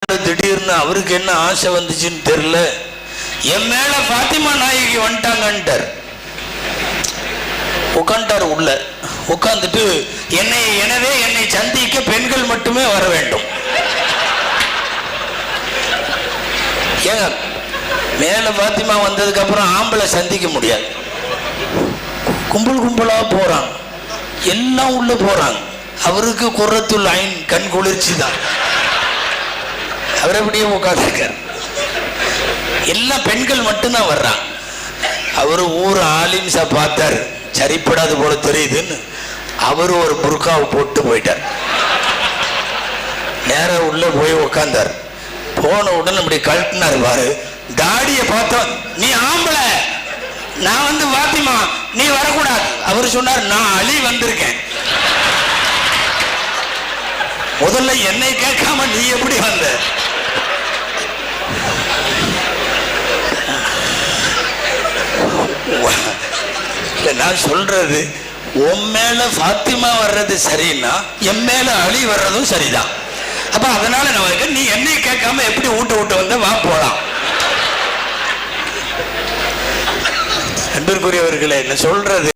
திடீர்னு அவருக்கு என்ன ஆசை வந்துச்சுன்னு தெரியல, என் மேல பாத்திமா நாயகி வந்துட்டாங்கன்ட்டார். உட்காண்டார் உள்ள. உட்காந்துட்டு எனவே என்னை சந்திக்க பெண்கள் மட்டுமே வர வேண்டும். ஏங்க மேல பாத்திமா வந்ததுக்கு அப்புறம் ஆம்பளை சந்திக்க முடியாது. கும்பல் கும்பலா போறாங்க, எல்லாம் உள்ள போறாங்க. அவருக்கு குர்ரத்துல் ஐன், கண் குளிர்ச்சி தான். அவர் அப்படியே உட்காந்துருக்கார். எல்லாம் பெண்கள் மட்டும்தான் வர்றாங்க. அவரு ஊர் ஆலிம்ஸா பார்த்தார், சரிப்படாது போல தெரியுதுன்னு அவரு ஒரு புர்காவை போட்டு போயிட்டார். நேரம் உள்ள போய் உட்கார்ந்தார். போன உடனே அப்படி கழட்டினார். பாரு, தாடியை பார்த்தோம், நீ ஆம்பளை, நான் வந்து பாத்திமா, நீ வரக்கூடாது. அவர் சொன்னார், நான் அலி வந்திருக்கேன். முதல்ல என்னை கேட்காம நீ எப்படி வந்த? நான் சொல்றது, உன் மேல பாத்திமா வர்றது சரின்னா என் மேல அலி வர்றதும் சரிதான். அப்ப அதனால நான் நீ என்னை கேட்காம எப்படி வீட்டு வந்த, வா போலாம். அன்பிற்குரியவர்களே, என்ன சொல்றது,